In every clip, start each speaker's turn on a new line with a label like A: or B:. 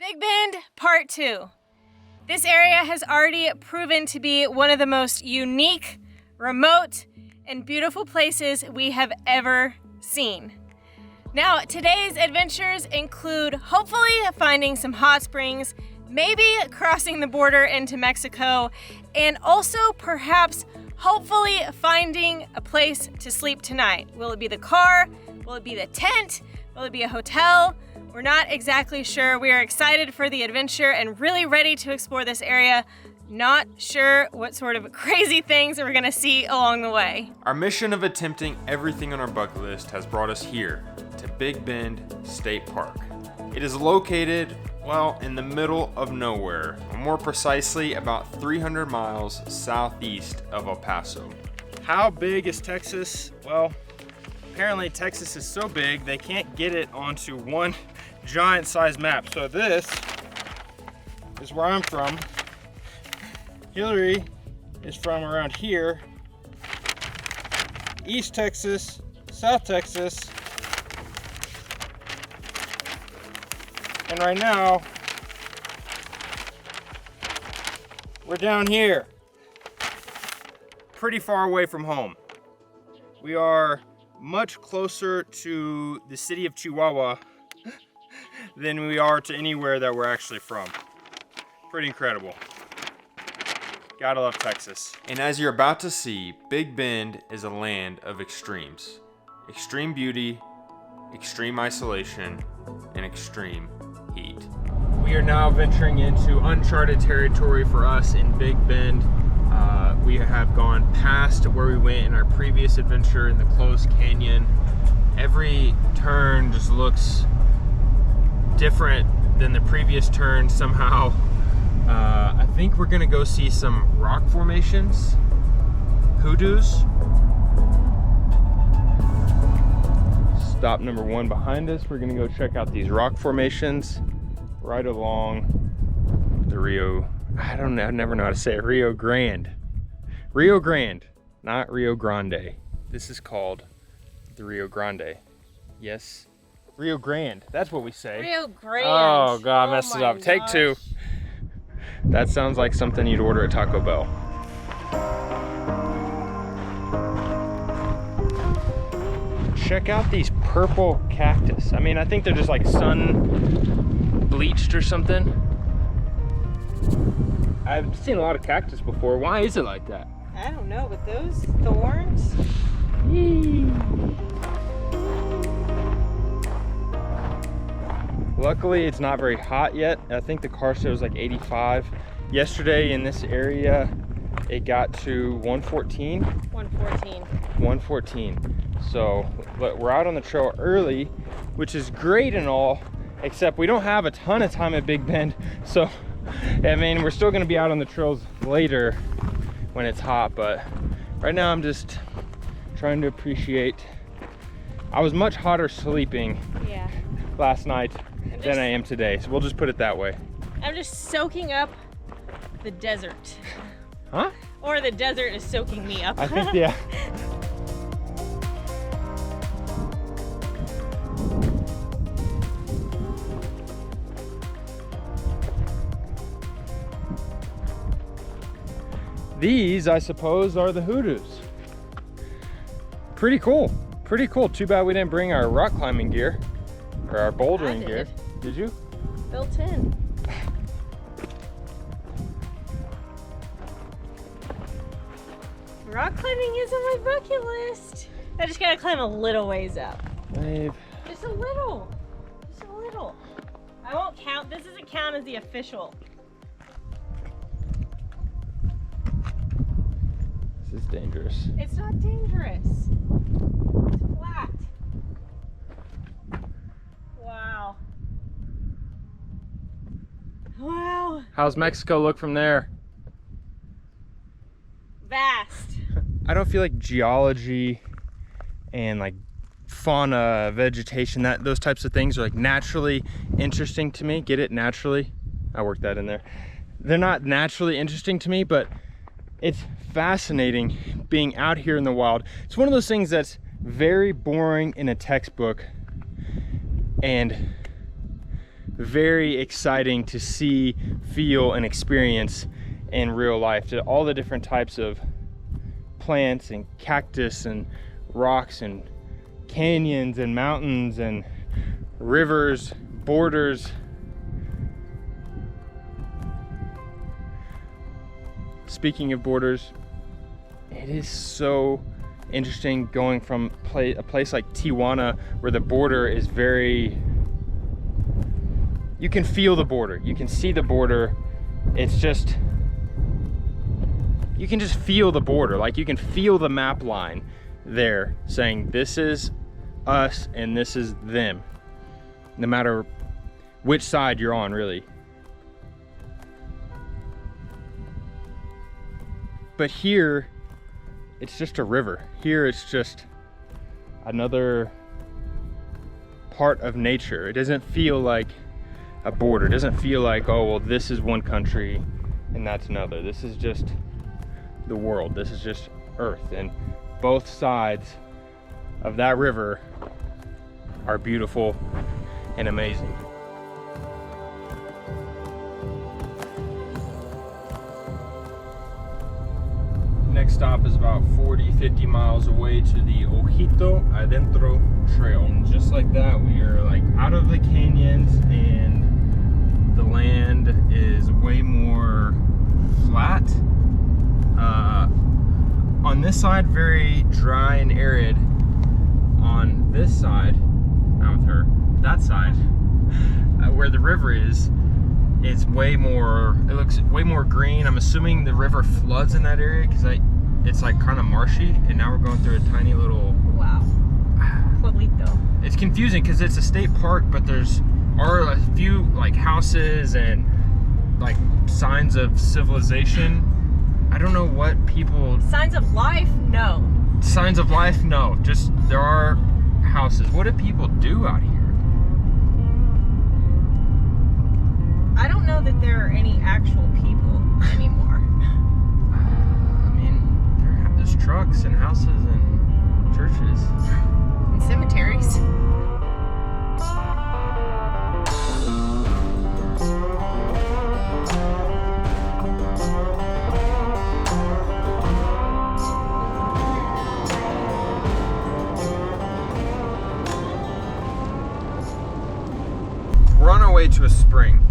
A: Big Bend Part 2. This area has already proven to be one of the most unique, remote, and beautiful places we have ever seen. Now, today's adventures include hopefully finding some hot springs, maybe crossing the border into Mexico, and also perhaps hopefully finding a place to sleep tonight. Will it be the car? Will it be the tent? Will it be a hotel? We're not exactly sure. We are excited for the adventure and really ready to explore this area. Not sure what sort of crazy things we're gonna see along the way.
B: Our mission of attempting everything on our bucket list has brought us here to Big Bend State Park. It is located, well, in the middle of nowhere, or more precisely about 300 miles southeast of El Paso.
C: How big is Texas? Well, apparently Texas is so big they can't get it onto one giant size map. So this is where I'm from. Hillary is from around here. East Texas, South Texas. And right now, we're down here. Pretty far away from home. We are much closer to the city of Chihuahua than we are to anywhere that we're actually from. Pretty incredible. Gotta love Texas.
B: And as you're about to see, Big Bend is a land of extremes. Extreme beauty, extreme isolation, and extreme heat.
C: We are now venturing into uncharted territory for us in Big Bend. We have gone past where we went in our previous adventure in the closed canyon. Every turn just looks different than the previous turn somehow. I think we're gonna go see some rock formations, hoodoos. Stop number one behind us. We're gonna go check out these rock formations right along the Rio. I never know how to say it. Rio Grande. Rio Grande, not Rio Grande. This is called the Rio Grande. Yes, Rio Grande. That's what we say.
A: Rio Grande.
C: Oh God, I messed it up.
A: Gosh.
C: Take two. That sounds like something you'd order at Taco Bell. Check out these purple cactus. I mean, I think they're just like sun bleached or something. I've seen a lot of cactus before. Why is it like that?
A: I don't know, but those thorns.
C: Luckily, it's not very hot yet. I think the car shows like 85. Yesterday in this area, it got to 114.
A: 114.
C: 114. So we're out on the trail early, which is great and all, except we don't have a ton of time at Big Bend. So, I mean, we're still gonna be out on the trails later when it's hot, but right now I'm just trying to appreciate. I was much hotter sleeping last night than I am today, so we'll just put it that way.
A: I'm just soaking up the desert.
C: Huh?
A: Or the desert is soaking me up.
C: I think, yeah. These, I suppose, are the hoodoos. Pretty cool. Pretty cool. Too bad we didn't bring our rock climbing gear or our bouldering gear. Did you?
A: Built in. Rock climbing is on my bucket list. I just gotta climb a little ways up.
C: Wave.
A: Just a little. Just a little. I won't count. This doesn't count as the official.
C: This is dangerous.
A: It's not dangerous. It's flat. Wow. Wow.
C: How's Mexico look from there?
A: Vast.
C: I don't feel like geology and like fauna, vegetation, those types of things are like naturally interesting to me. Get it? Naturally. I worked that in there. They're not naturally interesting to me, but it's fascinating being out here in the wild. It's one of those things that's very boring in a textbook and very exciting to see, feel, and experience in real life. To all the different types of plants and cactus and rocks and canyons and mountains and rivers, borders. Speaking of borders, it is so interesting going from a place like Tijuana, where the border is very, you can feel the border, you can see the border. It's just, you can just feel the border. Like you can feel the map line there saying this is us and this is them, no matter which side you're on, really. But here, it's just a river. Here, it's just another part of nature. It doesn't feel like a border. It doesn't feel like, oh, well, this is one country and that's another. This is just the world. This is just Earth. And both sides of that river are beautiful and amazing. Next stop is about 40-50 miles away to the Ojito Adentro Trail. And just like that, we are like out of the canyons and the land is way more flat. On this side, very dry and arid. On this side, not with her, that side, where the river is, it's way more, it looks way more green. I'm assuming the river floods in that area because it's like kind of marshy, and now we're going through a tiny little,
A: wow, pueblito.
C: It's confusing because it's a state park, but there's are a few like houses and like signs of civilization. I don't know what people,
A: Signs of life? No.
C: signs of life, no, just there are houses. What do people do out here?
A: I don't know that there are any actual people anymore.
C: I mean, there's trucks and houses and churches.
A: And cemeteries.
C: We're on our way to a spring.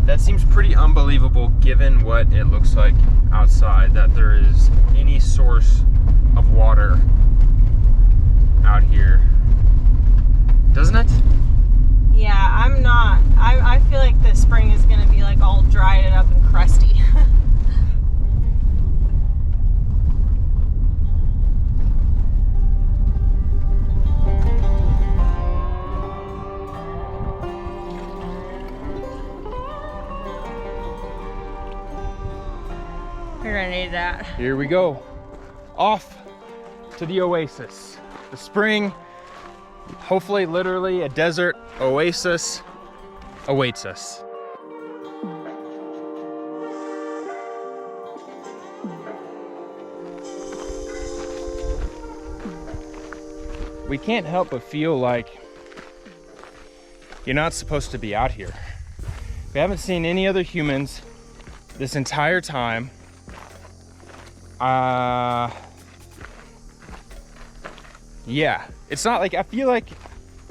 C: That seems pretty unbelievable given what it looks like outside, that there is any source of water out here. Doesn't it?
A: Yeah, I feel like the spring is gonna be like all dried up and crusty. We're gonna need that.
C: Here we go. Off to the oasis. The spring, hopefully literally a desert oasis, awaits us. We can't help but feel like you're not supposed to be out here. We haven't seen any other humans this entire time. Yeah, it's not like, I feel like,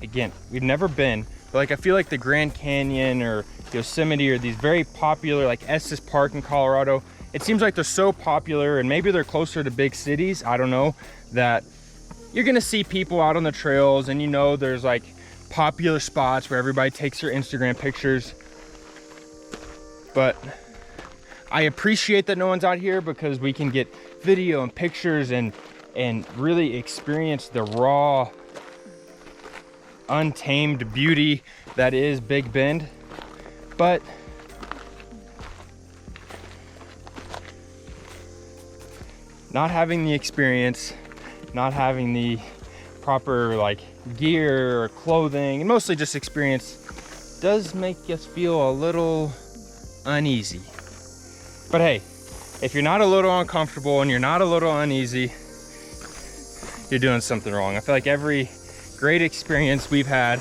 C: again, we've never been, but like I feel like the Grand Canyon or Yosemite or these very popular, like Estes Park in Colorado, it seems like they're so popular, and maybe they're closer to big cities, I don't know, that you're gonna see people out on the trails, and you know there's like popular spots where everybody takes their Instagram pictures. But I appreciate that no one's out here because we can get video and pictures and really experience the raw, untamed beauty that is Big Bend. But not having the experience, not having the proper like gear or clothing, and mostly just experience, does make us feel a little uneasy. But hey, if you're not a little uncomfortable and you're not a little uneasy, you're doing something wrong. I feel like every great experience we've had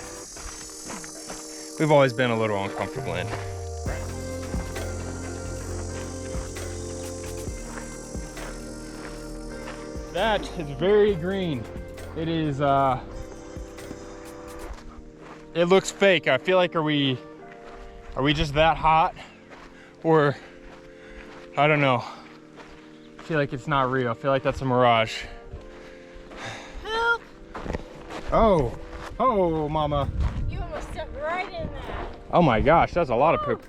C: we've always been a little uncomfortable in. That is very green. It is, it looks fake. I feel like, are we just that hot? Or, I don't know. I feel like it's not real. I feel like that's a mirage.
A: Help!
C: Oh, oh, mama.
A: You almost stepped right in that.
C: Oh my gosh, that's a lot of poop.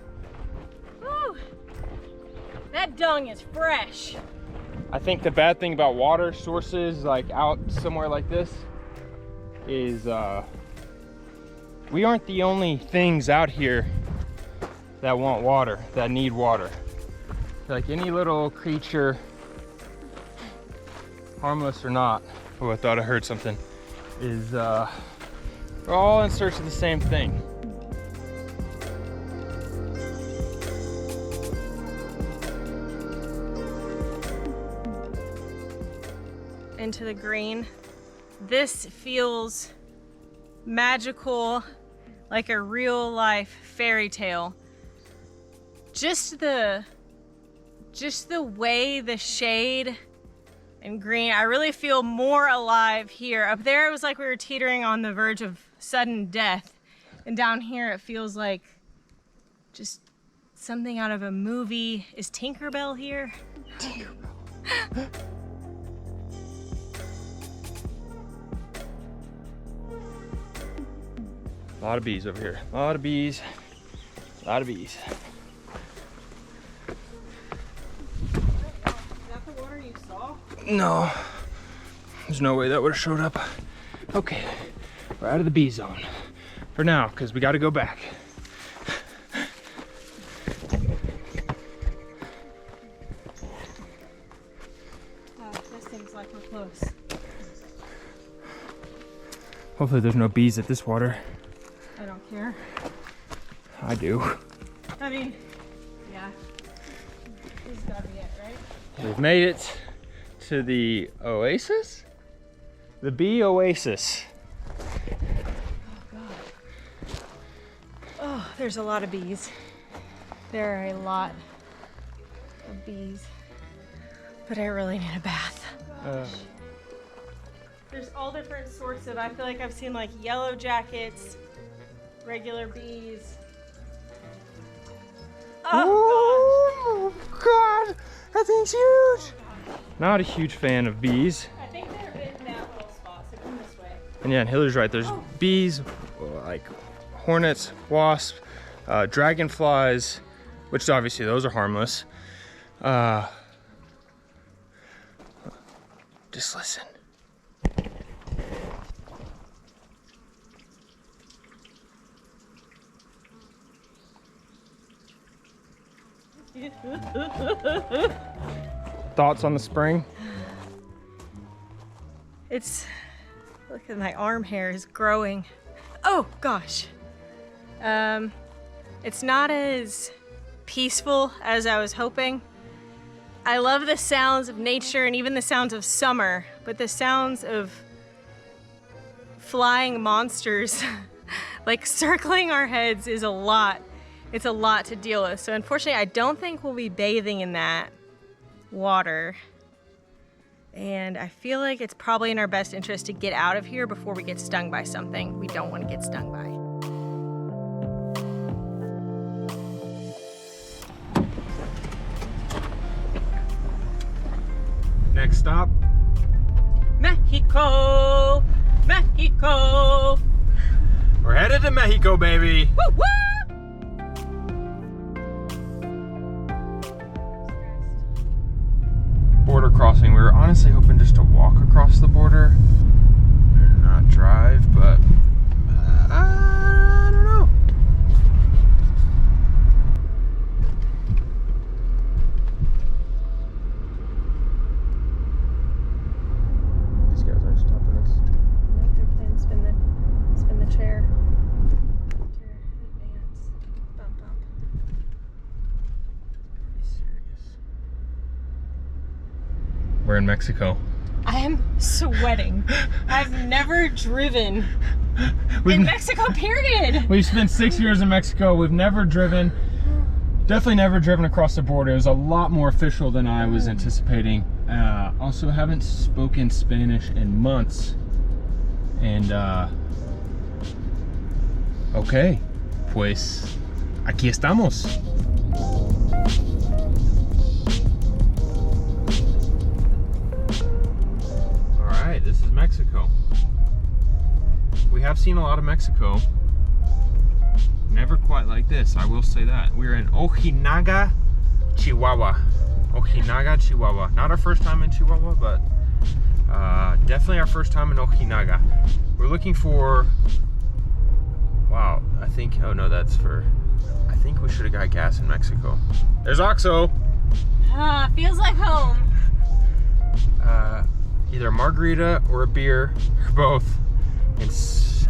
A: Woo. That dung is fresh.
C: I think the bad thing about water sources, like out somewhere like this, is we aren't the only things out here that want water, that need water. Like any little creature, harmless or not, oh, I thought I heard something, is we're all in search of the same thing.
A: Into the green. This feels magical, like a real life fairy tale. Just the way the shade and green, I really feel more alive here. Up there it was like we were teetering on the verge of sudden death, and down here it feels like just something out of a movie. Is Tinkerbell here? Tinkerbell.
C: A lot of bees over here. A lot of bees. A lot of bees.
A: Is that the water you saw?
C: No. There's no way that would have showed up. Okay. We're out of the bee zone. For now, because we got to go back.
A: This seems like we're close.
C: Hopefully there's no bees at this water.
A: I don't care.
C: I do.
A: I mean, yeah. This has got to be it, right?
C: We've made it to the oasis? The bee oasis.
A: Oh, God. Oh, there's a lot of bees. There are a lot of bees. But I really need a bath. There's all different sorts of, I feel like I've seen like yellow jackets, regular bees. Oh,
C: God, that thing's huge. Not a huge fan of bees.
A: I think they're in that little spot, so come this way.
C: And yeah, and Hillary's right. There's bees, like hornets, wasps, dragonflies, which obviously those are harmless. Just listen. Thoughts on the spring?
A: It's, look at my arm hair is growing. Oh gosh. It's not as peaceful as I was hoping. I love the sounds of nature and even the sounds of summer, but the sounds of flying monsters like circling our heads is a lot. It's a lot to deal with. So unfortunately, I don't think we'll be bathing in that water. And I feel like it's probably in our best interest to get out of here before we get stung by something we don't want to get stung by.
C: Next stop?
A: Mexico! Mexico!
C: We're headed to Mexico, baby!
A: Woo woo!
C: Border crossing. We were honestly hoping just to walk across the border and not drive, but I don't know. These guys aren't stopping us.
A: Nope, they're playing spin the chair. Chair advance. Bump bump.
C: We're in Mexico.
A: I am sweating. I've never driven In Mexico, period.
C: We've spent 6 years in Mexico. We've never driven, definitely never driven across the border. It was a lot more official than I was anticipating. Also haven't spoken Spanish in months. And okay, pues aquí estamos. All right, this is Mexico. We have seen a lot of Mexico. Never quite like this, I will say that. We're in Ojinaga, Chihuahua. Ojinaga, Chihuahua. Not our first time in Chihuahua, but definitely our first time in Ojinaga. We're looking for, wow, I think, oh no, that's for, I think we should have got gas in Mexico. There's Oxo.
A: Feels like home.
C: Either a margarita or a beer, or both. And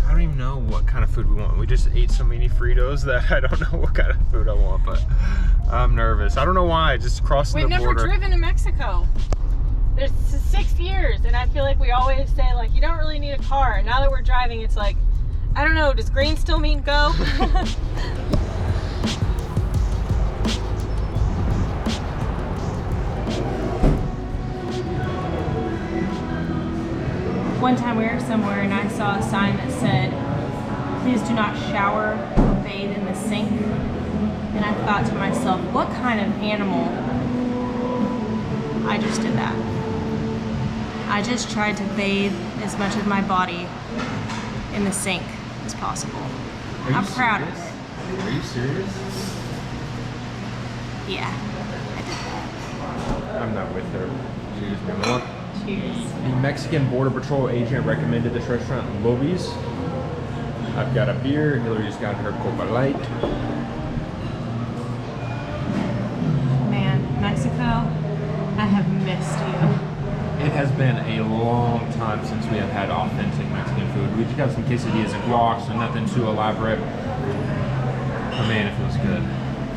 C: I don't even know what kind of food we want. We just ate so many Fritos that I don't know what kind of food I want, but I'm nervous. I don't know why, just crossing the border.
A: We've never driven to Mexico. There's 6 years, and I feel like we always say, like, you don't really need a car. And now that we're driving, it's like, I don't know, does green still mean go? One time we were somewhere and I saw a sign that said, please do not shower or bathe in the sink. And I thought to myself, what kind of animal? I just did that. I just tried to bathe as much of my body in the sink as possible. I'm proud of it.
C: Are you serious?
A: Yeah, I did that.
C: I'm not with her. Cheers, mi amor.
A: Cheers.
C: The Mexican Border Patrol agent recommended this restaurant, Lobi's. I've got a beer. Hillary's got her Copa Light.
A: Man, Mexico, I have missed you.
C: It has been a long time since we have had authentic Mexican food. We just got some quesadillas and guac, so nothing too elaborate. But man, it feels good.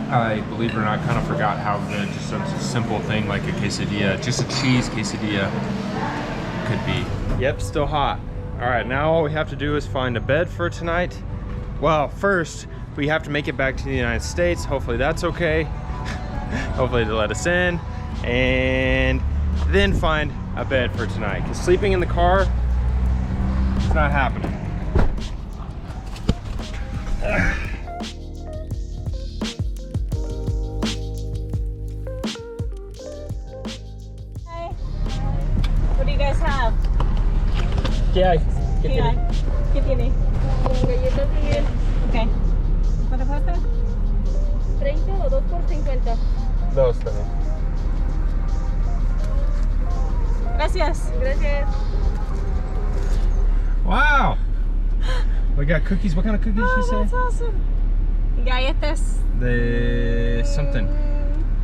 C: I, believe it or not, kind of forgot how good just such a simple thing like a quesadilla, just a cheese quesadilla, could be. Yep, still hot. All right, now all we have to do is find a bed for tonight. Well, first, we have to make it back to the United States. Hopefully that's okay. Hopefully they'll let us in. And then find a bed for tonight. Because sleeping in the car, it's not happening.
A: What do you guys have?
C: ¿Qué hay? ¿Qué
A: ¿Qué hay? ¿Qué tiene?
D: Galletas de miel,
A: Okay. ¿Cuánto cuesta?
D: 30 o 2 por 50.
C: Dos también.
A: Gracias.
D: Gracias.
C: Wow! We got cookies. What kind of cookies did she
A: That's
C: say?
A: awesome. Galletas.
C: The something.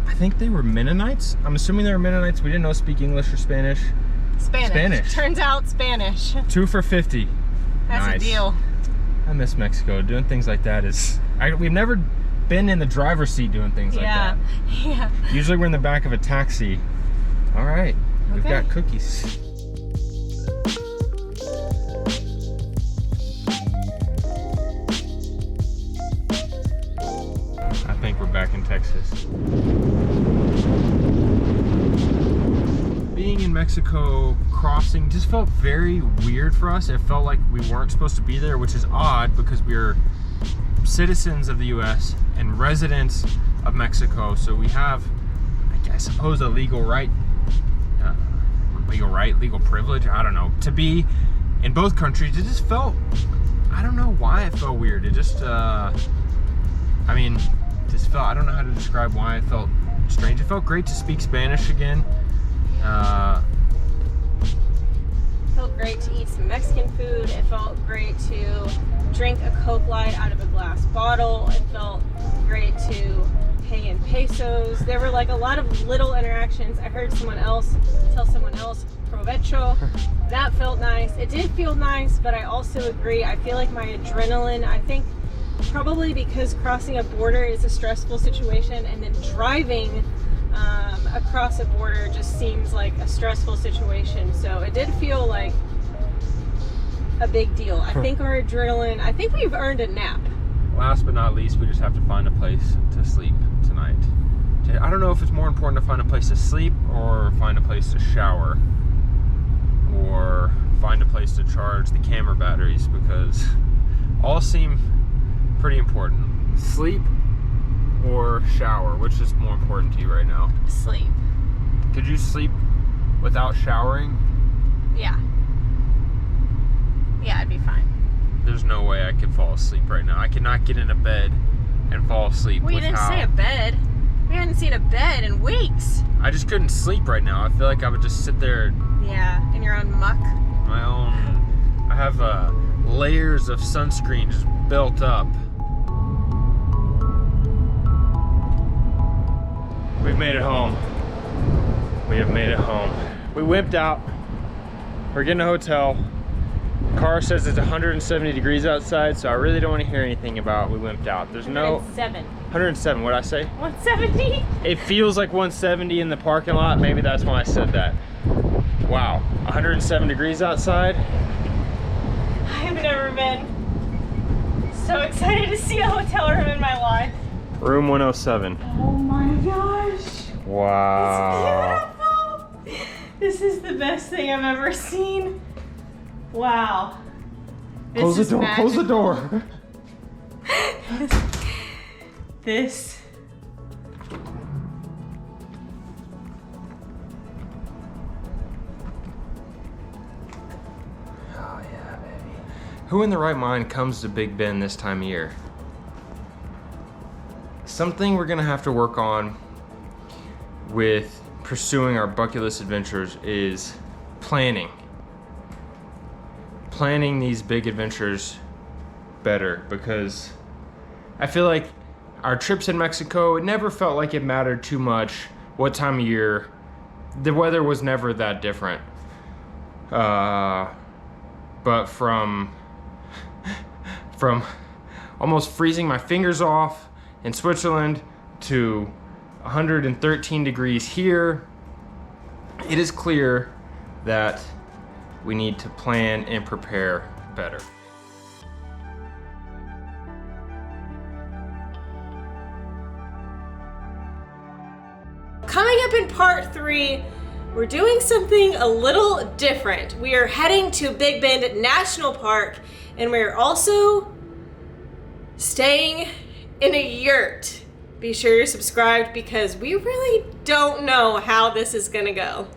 C: I think they were Mennonites. I'm assuming they were Mennonites. We didn't know speak English or Spanish. Spanish.
A: Turns out Spanish.
C: 2 for $50.
A: That's
C: Nice.
A: a deal.
C: I miss Mexico. Doing things like that is. We've never been in the driver's seat doing things like that.
A: Yeah.
C: Usually we're in the back of a taxi. All right, we've
A: Okay.
C: got cookies. I think we're back in Texas. Being in Mexico, crossing just felt very weird for us. It felt like we weren't supposed to be there, which is odd because we're citizens of the US and residents of Mexico. So we have, I suppose, a legal legal privilege, I don't know, to be in both countries. It just felt, I don't know why it felt weird. It just, I don't know how to describe why it felt strange. It felt great to speak Spanish again.
A: Felt great to eat some Mexican food. It felt great to drink a Coke Light out of a glass bottle. It felt great to pay in pesos. There were like a lot of little interactions. I heard someone else tell someone else, provecho. That felt nice. It did feel nice, but I also agree. I feel like my adrenaline, I think probably because crossing a border is a stressful situation, and then driving across a border just seems like a stressful situation. So it did feel like a big deal. I think our adrenaline, I think we've earned a nap.
B: Last but not least, we just have to find a place to sleep tonight. I don't know if it's more important to find a place to sleep or find a place to shower or find a place to charge the camera batteries, because all seem pretty important. Sleep or shower, which is more important to you right now?
A: Sleep.
B: Could you sleep without showering?
A: Yeah. Yeah, I'd be fine.
B: There's no way I could fall asleep right now. I cannot get into bed and fall asleep
A: Well, you didn't say a bed. We hadn't seen a bed in weeks.
B: I just couldn't sleep right now. I feel like I would just sit there.
A: Yeah, in your own muck.
B: My own. I have layers of sunscreen just built up. We've made it home. We have made it home. We wimped out. We're getting a hotel. Car says it's 170 degrees outside, so I really don't want to hear anything about we wimped out. There's no 107. What'd I say?
A: 170.
B: It feels like 170 in the parking lot. Maybe that's why I said that. Wow, 107 degrees outside.
A: I have never been so excited to see a hotel room in my life.
B: Room 107.
A: Oh my gosh.
B: Wow.
A: It's beautiful. This is the best thing I've ever seen. Wow.
B: Close the door. Close the door.
A: This.
B: Oh yeah, baby. Who in the right mind comes to Big Bend this time of year? Something we're gonna have to work on with pursuing our bucket list adventures is planning. Planning these big adventures better, because I feel like our trips in Mexico, it never felt like it mattered too much what time of year. The weather was never that different. But from almost freezing my fingers off in Switzerland to 113 degrees here, it is clear that we need to plan and prepare better.
A: Coming up in part 3, we're doing something a little different. We are heading to Big Bend National Park, and we're also staying in a yurt. Be sure you're subscribed, because we really don't know how this is gonna go.